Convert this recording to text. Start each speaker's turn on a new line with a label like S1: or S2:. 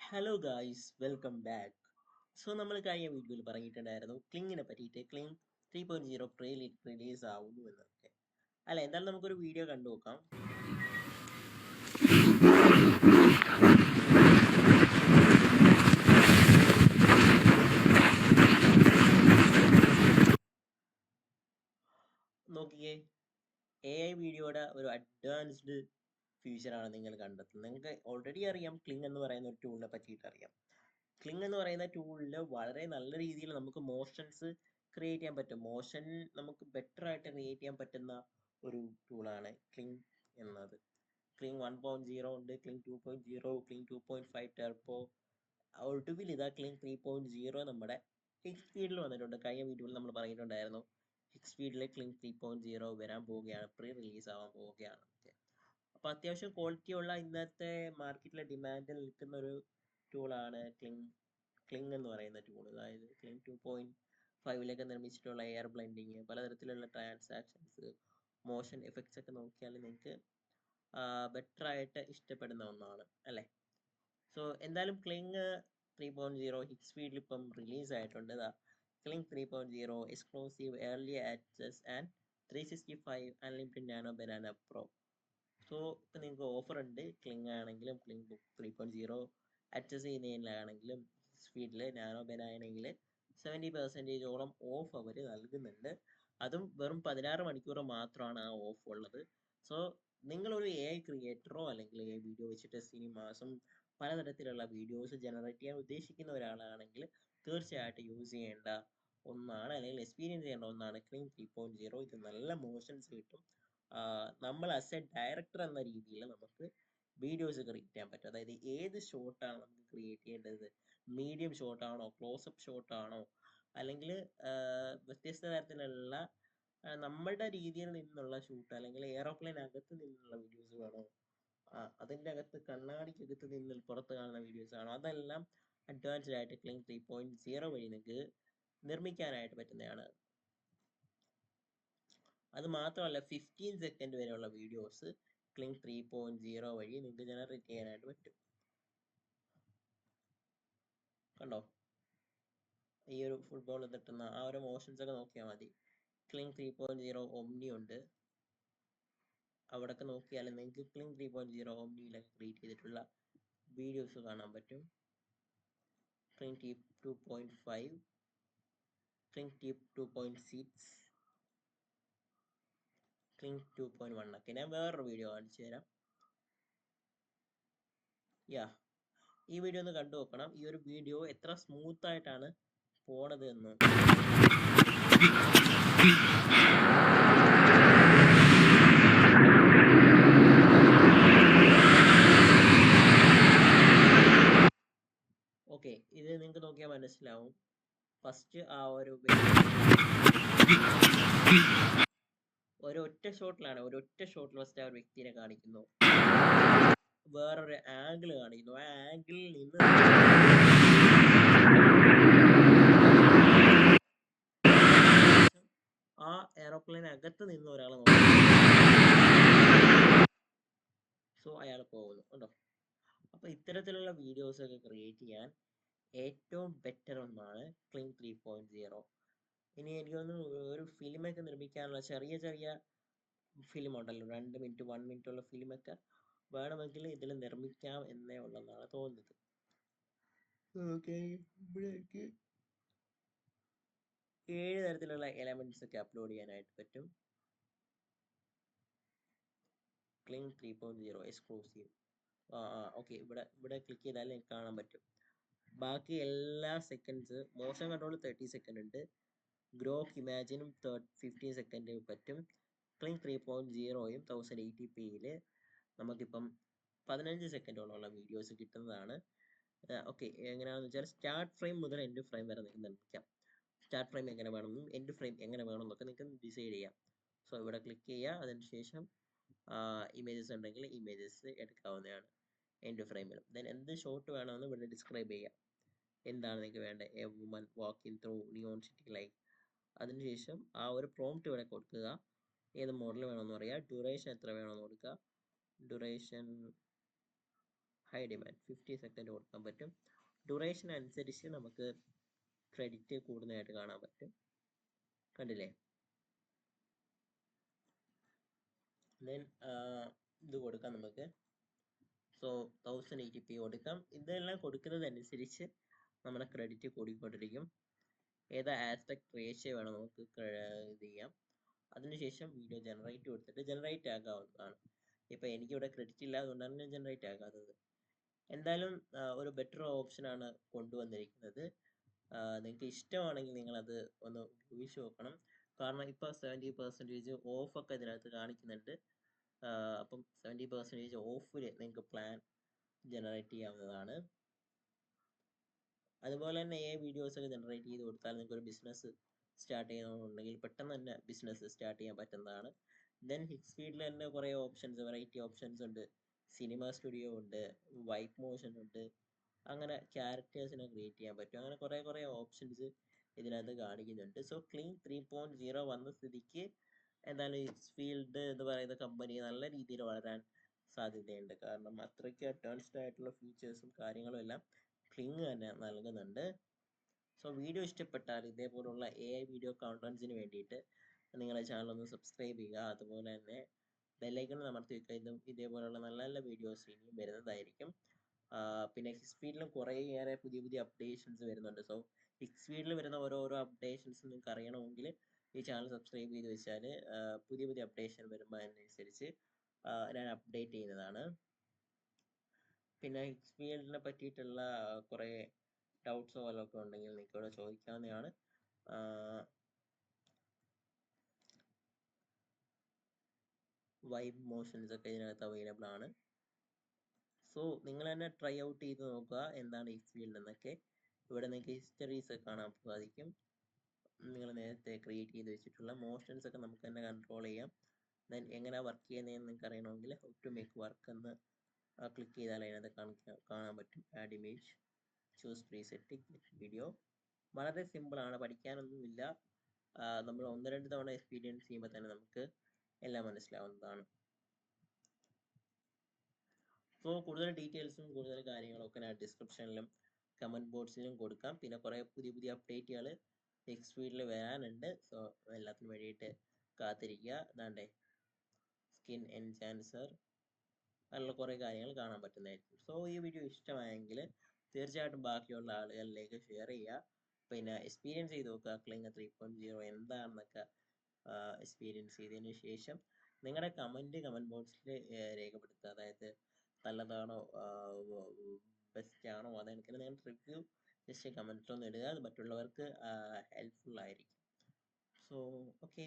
S1: Hello guys, welcome back. So നമ്മൾ കഴിഞ്ഞ വീഡിയോയിൽ പറഞ്ഞിട്ടുണ്ടായിരുന്നു ക്ലിങ്ങിനെ പറ്റിയിട്ട്. ക്ലിങ് 3.0 റിലീസ് ആവുന്നു എന്നൊക്കെ. അല്ല, എന്തായാലും നമുക്കൊരു വീഡിയോ കണ്ടു നോക്കാം. നോക്കിയേ, AI വീഡിയോയുടെ ഒരു അഡ്വാൻസ്ഡ് ഫീച്ചറാണ് നിങ്ങൾ കണ്ടെത്തുന്നത്. നിങ്ങൾക്ക് ഓൾറെഡി അറിയാം ക്ലിങ് എന്ന് പറയുന്ന ഒരു ടൂളിനെ പറ്റിയിട്ട് അറിയാം. ക്ലിങ് എന്ന് പറയുന്ന ടൂളിൽ വളരെ നല്ല രീതിയിൽ നമുക്ക് മോഷൻസ് ക്രിയേറ്റ് ചെയ്യാൻ പറ്റും. മോഷൻ നമുക്ക് ബെറ്റർ ആയിട്ട് ക്രിയേറ്റ് ചെയ്യാൻ പറ്റുന്ന ഒരു ടൂളാണ് ക്ലിങ് എന്നത്. ക്ലിങ് 1.0 ഉണ്ട്, ക്ലിങ് 2.0, ക്ലിങ് 2.5 ടെർബോ. ഒടുവിൽ ഇതാ ക്ലിങ് 3.0 നമ്മുടെ ഹിക്സ് സ്പീഡിൽ വന്നിട്ടുണ്ട്. കഴിഞ്ഞ വീഡിയോയിൽ നമ്മൾ പറഞ്ഞിട്ടുണ്ടായിരുന്നു ഹിക്സ് സ്പീഡിൽ ക്ലിങ് 3.0 വരാൻ പോവുകയാണ്, പ്രീ റിലീസ് ആവാൻ പോവുകയാണ്. അപ്പോൾ അത്യാവശ്യം ക്വാളിറ്റി ഉള്ള ഇന്നത്തെ മാർക്കറ്റിലെ ഡിമാൻഡിൽ നിൽക്കുന്ന ഒരു ടൂളാണ് ക്ലിങ് എന്ന് പറയുന്ന ടൂൾ. അതായത് ക്ലിങ് 2.5ലേക്ക് നിർമ്മിച്ചിട്ടുള്ള എയർ ബ്ലെൻഡിങ്, പലതരത്തിലുള്ള ട്രാൻസാക്ഷൻസ്, മോഷൻ എഫക്ട്സ് ഒക്കെ നോക്കിയാൽ നിങ്ങൾക്ക് ബെറ്റർ ആയിട്ട് ഇഷ്ടപ്പെടുന്ന ഒന്നാണ് അല്ലേ. സോ എന്തായാലും ക്ലിങ് 3.0 ഹിറ്റ് സ്പീഡിൽ ഇപ്പം റിലീസ് ആയിട്ടുണ്ട്. Cling 3.0 exclusive early access and 365 unlimited nano banana pro. So ഇപ്പം നിങ്ങൾക്ക് ഓഫർ ഉണ്ട്. ക്ലിങ് ആണെങ്കിലും ക്ലിങ് 3.0 ആക്സസ് ചെയ്യുന്നതിലാണെങ്കിലും സ്പീഡിൽ നാനോ ബനാനെങ്കിൽ 70% ഓഫ് അവർ നൽകുന്നുണ്ട്. അതും വെറും 16 മണിക്കൂർ മാത്രമാണ് ആ ഓഫ് ഉള്ളത്. സോ നിങ്ങളൊരു AI ക്രിയേറ്ററോ അല്ലെങ്കിൽ AI വീഡിയോ വെച്ചിട്ട് സിനിമാസും പലതരത്തിലുള്ള വീഡിയോസ് ജനറേറ്റ് ചെയ്യാൻ ഉദ്ദേശിക്കുന്ന ഒരാളാണെങ്കിൽ തീർച്ചയായിട്ടും യൂസ് ചെയ്യേണ്ട ഒന്നാണ്, അല്ലെങ്കിൽ എക്സ്പീരിയൻസ് ചെയ്യേണ്ട ഒന്നാണ് ക്ലിങ് 3.0. ഇത് നല്ല മോഷൻസ് കിട്ടും. നമ്മൾ ആസ് എ ഡയറക്ടർ എന്ന രീതിയിൽ നമുക്ക് വീഡിയോസ് ക്രിയേറ്റ് ചെയ്യാൻ പറ്റും. അതായത് ഏത് ഷോട്ടാണ് നമുക്ക് ക്രിയേറ്റ് ചെയ്യേണ്ടത്, മീഡിയം ഷോട്ടാണോ, ക്ലോസപ്പ് ഷോട്ടാണോ, അല്ലെങ്കിൽ വ്യത്യസ്ത തരത്തിലുള്ള നമ്മളുടെ രീതിയിൽ നിന്നുള്ള ഷൂട്ട്, അല്ലെങ്കിൽ എയറോപ്ലെയിൻ അകത്ത് നിന്നുള്ള വീഡിയോസ് വേണോ, അതിൻ്റെ അകത്ത് കണ്ണാടിക്കകത്ത് നിന്ന് പുറത്ത് കാണുന്ന വീഡിയോസ് ആണോ, അതെല്ലാം അഡ്വാൻസ്ഡ് ആയിട്ട് ക്ലിങ് 3.0 വഴി നിങ്ങൾക്ക് നിർമ്മിക്കാനായിട്ട് പറ്റുന്നതാണ്. അത് മാത്രമല്ല 15 സെക്കൻഡ് വരെയുള്ള വീഡിയോസ് ക്ലിങ് 3.0 വഴി നിങ്ങൾക്ക് ജനറേറ്റ് ചെയ്യാനായിട്ട് പറ്റും. കണ്ടോ, ഈ ഒരു ഫുട്ബോൾ തട്ടുന്ന ആ ഒരു മോഷൻസ് ഒക്കെ നോക്കിയാൽ മതി. ക്ലിങ് 3.0 ഒമ്നി ഉണ്ട്, അവിടെയൊക്കെ നോക്കിയാൽ നിങ്ങൾക്ക് ക്ലിങ് 3.0 ഒമ്നിയിലൊക്കെ ക്രിയേറ്റ് ചെയ്തിട്ടുള്ള വീഡിയോസ് കാണാൻ പറ്റും. ക്ലിങ് 2.5, ക്ലിങ് 2.6, ക്ലിങ് 2.1 ഒക്കെ ഞാൻ വേറൊരു വീഡിയോ കാണിച്ചു തരാം. ഈ വീഡിയോ ഒന്ന് കണ്ടു നോക്കണം. ഈ ഒരു വീഡിയോ എത്ര സ്മൂത്ത് ആയിട്ടാണ് പോണത് എന്ന്. ഓക്കെ, ഇത് നിങ്ങൾക്ക് നോക്കിയാൽ മനസ്സിലാവും. ഫസ്റ്റ് ആ ഒരൊറ്റ ഷോട്ടിൽ ഫസ്റ്റ് ആ ഒരു വ്യക്തിനെ കാണിക്കുന്നു, വേറൊരു ആംഗിൾ കാണിക്കുന്നു, ആ ആംഗിളിൽ നിന്ന് ആ എയറോപ്ലെയിൻ അകത്ത് നിന്ന് ഒരാളെ നോക്കുന്നു. സോ അയാൾ പോകുന്നു, ഉണ്ടോ. അപ്പൊ ഇത്തരത്തിലുള്ള വീഡിയോസ് ഒക്കെ ക്രിയേറ്റ് ചെയ്യാൻ ഏറ്റവും ബെറ്റർ ഒന്നാണ് ക്ലിങ് 3.0. ഇനി എനിക്ക് തോന്നുന്നു ഒരു ഫിലിമൊക്കെ നിർമ്മിക്കാനുള്ള ചെറിയ ചെറിയ ഫിലിം ഉണ്ടല്ലോ, 2 മിനിറ്റ് 1 മിനിറ്റ് ഉള്ള ഫിലിമൊക്കെ വേണമെങ്കിൽ ഇതിൽ നിർമ്മിക്കാം എന്നേ ഉള്ളതാണ് തോന്നുന്നത്. ഓക്കെ, ഇവിടേക്ക് 7 തരത്തിലുള്ള എലമെന്റ്സ് ഒക്കെ അപ്ലോഡ് ചെയ്യാനായിട്ട് പറ്റും. Cling 3.0 exclusive. ഓക്കെ, ഇവിടെ ക്ലിക്ക് ചെയ്താൽ എനിക്ക് കാണാൻ പറ്റും. ബാക്കി എല്ലാ സെക്കൻഡ്സ് മോഷൻ കൺട്രോൾ 30 സെക്കൻഡ് ഉണ്ട്, ഗ്രോക്ക് ഇമാജിനും 15 സെക്കൻഡ് പറ്റും. ക്ലിങ് 3.0യും 1080pയിൽ നമുക്കിപ്പം 15 സെക്കൻഡോളമുള്ള വീഡിയോസ് കിട്ടുന്നതാണ്. ഓക്കെ, എങ്ങനെയാണെന്ന് വെച്ചാൽ സ്റ്റാർട്ട് ഫ്രെയിം മുതൽ എൻഡ് ഫ്രെയിം വരെ നിങ്ങൾക്ക് നിർമ്മിക്കാം. സ്റ്റാർട്ട് ഫ്രെയിം എങ്ങനെ വേണമെന്നും എൻഡ് ഫ്രെയിം എങ്ങനെ വേണമെന്നൊക്കെ നിങ്ങൾക്ക് ഡിസൈഡ് ചെയ്യാം. സോ ഇവിടെ ക്ലിക്ക് ചെയ്യുക, അതിനുശേഷം ഇമേജസ് ഉണ്ടെങ്കിൽ ഇമേജസ് എടുക്കാവുന്നതാണ് എൻഡ് ഫ്രെയിമിൽ. ദെൻ എന്ത് ഷോട്ട് വേണമെന്ന് ഇവിടെ ഡിസ്ക്രൈബ് ചെയ്യാം. എന്താണ് നിങ്ങൾക്ക് വേണ്ടത്, a woman walking through neon city light. അതിനുശേഷം ആ ഒരു പ്രോംപ്റ്റ് ഇവിടെ കൊടുക്കുക, ഏത് മോഡൽ വേണമെന്ന് പറയുക, ഡ്യൂറേഷൻ എത്ര വേണമെന്ന് കൊടുക്കുക, ഡ്യൂറേഷൻ ഹൈ ഡിമാൻഡ് 50 സെക്കൻഡ് കൊടുക്കാൻ പറ്റും. ഡ്യൂറേഷൻ അനുസരിച്ച് നമുക്ക് ക്രെഡിറ്റ് കൂടുന്നതായിട്ട് കാണാൻ പറ്റും. കണ്ടില്ലേ? ദെൻ ഇത് കൊടുക്കാം നമുക്ക്. സോ 1080p കൊടുക്കാം. ഇതെല്ലാം കൊടുക്കുന്നതനുസരിച്ച് നമ്മുടെ ക്രെഡിറ്റ് കൂടിക്കൊണ്ടിരിക്കും. ഏതാ ആസ്പെക്ട് റേഷ്യോ വേണം നമുക്ക് ഇത് ചെയ്യാം. അതിനുശേഷം വീഡിയോ ജനറേറ്റ് കൊടുത്തിട്ട് ജനറേറ്റ് ആക്കാവുന്നതാണ്. ഇപ്പം എനിക്കിവിടെ ക്രെഡിറ്റ് ഇല്ല, അതുകൊണ്ടാണ് ഞാൻ ജനറേറ്റ് ആക്കാത്തത്. എന്തായാലും ഒരു ബെറ്റർ ഓപ്ഷനാണ് കൊണ്ടുവന്നിരിക്കുന്നത്. നിങ്ങൾക്ക് ഇഷ്ടമാണെങ്കിൽ നിങ്ങളത് ഒന്ന് ഉപയോഗിച്ച് നോക്കണം. കാരണം ഇപ്പോൾ 70% ഓഫൊക്കെ ഇതിനകത്ത് കാണിക്കുന്നുണ്ട്. അപ്പം 70% ഓഫിൽ നിങ്ങൾക്ക് പ്ലാൻ ജനറേറ്റ് ചെയ്യാവുന്നതാണ്. അതുപോലെ തന്നെ വീഡിയോസ് ഒക്കെ ജനറേറ്റ് ചെയ്ത് കൊടുത്താൽ നിങ്ങൾക്ക് ഒരു ബിസിനസ് സ്റ്റാർട്ട് ചെയ്യണമെന്നുണ്ടെങ്കിൽ പെട്ടെന്ന് തന്നെ ബിസിനസ് സ്റ്റാർട്ട് ചെയ്യാൻ പറ്റുന്നതാണ്. ദെൻ ഹിക്സ്ഫീഡിൽ തന്നെ കുറേ ഓപ്ഷൻസ്, വെറൈറ്റി ഓപ്ഷൻസ് ഉണ്ട്. സിനിമ സ്റ്റുഡിയോ ഉണ്ട്, വൈപ്പ് മോഷൻ ഉണ്ട്, അങ്ങനെ ക്യാരക്ടേഴ്സിനെ ക്രിയേറ്റ് ചെയ്യാൻ പറ്റും. അങ്ങനെ കുറേ ഓപ്ഷൻസ് ഇതിനകത്ത് കാണിക്കുന്നുണ്ട്. സോ ക്ലീൻ 3.0 വന്ന സ്ഥിതിക്ക് എന്തായാലും ഹിക്സ്ഫീൽഡ് എന്ന് പറയുന്ന കമ്പനി നല്ല രീതിയിൽ വളരാൻ സാധ്യതയുണ്ട്. കാരണം അത്രയ്ക്ക് അഡ്വാൻസ്ഡ് ആയിട്ടുള്ള ഫീച്ചേഴ്സും കാര്യങ്ങളും എല്ലാം ക്ലിങ് തന്നെ നൽകുന്നുണ്ട്. സോ വീഡിയോ ഇഷ്ടപ്പെട്ടാൽ ഇതേപോലുള്ള വീഡിയോ കോണ്ടന്റ്സിന് വേണ്ടിയിട്ട് നിങ്ങളുടെ ചാനൽ ഒന്ന് സബ്സ്ക്രൈബ് ചെയ്യുക. അതുപോലെ തന്നെ ബെല്ലൈക്കൺ അമർത്തി വെക്കുക. ഇതേപോലുള്ള നല്ല നല്ല വീഡിയോസ് ഇനിയും വരുന്നതായിരിക്കും. പിന്നെ ഹിക്സ്ഫീഡിലും കുറേയേറെ പുതിയ അപ്ഡേഷൻസ് വരുന്നുണ്ട്. സോ ഹിക്സ്ഫീഡിൽ വരുന്ന ഓരോരോ അപ്ഡേഷൻസ് നിങ്ങൾക്ക് അറിയണമെങ്കിൽ ഈ ചാനൽ സബ്സ്ക്രൈബ് ചെയ്ത് വെച്ചാൽ പുതിയ അപ്ഡേഷൻ വരുമ്പോൾ അതിനനുസരിച്ച് ഞാൻ അപ്ഡേറ്റ് ചെയ്യുന്നതാണ്. പിന്നെ ഹിക്സ്ഫീൽഡിനെ പറ്റിയിട്ടുള്ള കുറേ ഡൗട്ട്സോ വല്ലതൊക്കെ ഉണ്ടെങ്കിൽ നിങ്ങൾക്ക് ഇവിടെ ചോദിക്കാവുന്നതാണ്. വൈബ് മോഷൻസ് ഒക്കെ ഇതിനകത്ത് അവൈലബിൾ ആണ്. സോ നിങ്ങൾ തന്നെ ട്രൈ ഔട്ട് ചെയ്ത് നോക്കുക എന്താണ് ഹിക്സ്ഫീൽഡ് എന്നൊക്കെ. ഇവിടെ നിങ്ങൾക്ക് ഹിസ്റ്ററീസ് ഒക്കെ കാണാൻ സാധിക്കും. നിങ്ങൾ നേരത്തെ ക്രിയേറ്റ് ചെയ്ത് വെച്ചിട്ടുള്ള മോഷൻസ് ഒക്കെ നമുക്ക് തന്നെ കൺട്രോൾ ചെയ്യാം. ദെൻ എങ്ങനെയാണ് വർക്ക് ചെയ്യുന്നതെന്ന് നിങ്ങൾക്ക് അറിയണമെങ്കിൽ ഹൗ ടു മേക്ക് വർക്ക് എന്ന് ക്ലിക്ക് ചെയ്താൽ അതിനകത്ത് കാണാൻ പറ്റും. Add image, choose preset, video. വളരെ സിമ്പിളാണ്, പഠിക്കാനൊന്നുമില്ല. നമ്മൾ 1-2 തവണ എക്സ്പീരിയൻസ് ചെയ്യുമ്പോൾ തന്നെ നമുക്ക് എല്ലാം മനസ്സിലാവുന്നതാണ്. സോ കൂടുതൽ ഡീറ്റെയിൽസും കൂടുതൽ കാര്യങ്ങളും ഒക്കെ ഞാൻ ഡിസ്ക്രിപ്ഷനിലും കമൻറ്റ് ബോക്സിലും കൊടുക്കാം. പിന്നെ കുറേ പുതിയ അപ്ഡേറ്റുകൾ ഹിക്സ്ഫീൽഡിൽ വരാനുണ്ട്. സോ എല്ലാത്തിനും വേണ്ടിയിട്ട് കാത്തിരിക്കുക. അതാണ്ടേ സ്കിൻ എൻഹാൻസർ, അങ്ങനെയുള്ള കുറേ കാര്യങ്ങൾ കാണാൻ പറ്റുന്നതായിരിക്കും. സോ ഈ വീഡിയോ ഇഷ്ടമായെങ്കിൽ തീർച്ചയായിട്ടും ബാക്കിയുള്ള ആളുകളിലേക്ക് ഷെയർ ചെയ്യുക. പിന്നെ എക്സ്പീരിയൻസ് ചെയ്ത് നോക്കുക ക്ലിങ് 3.0 എന്താണെന്നൊക്കെ എക്സ്പീരിയൻസ് ചെയ്തതിന് ശേഷം നിങ്ങളുടെ കമൻറ്റ് ബോക്സിൽ രേഖപ്പെടുത്തുക. അതായത് നല്ലതാണോ ബെസ്റ്റ് ആണോ അതെനിക്ക് നിങ്ങൾ റിവ്യൂ ജസ്റ്റ് കമൻറ്റിലൊന്ന് ഇടുക. അത് മറ്റുള്ളവർക്ക് ഹെൽപ്ഫുൾ ആയിരിക്കും. So okay.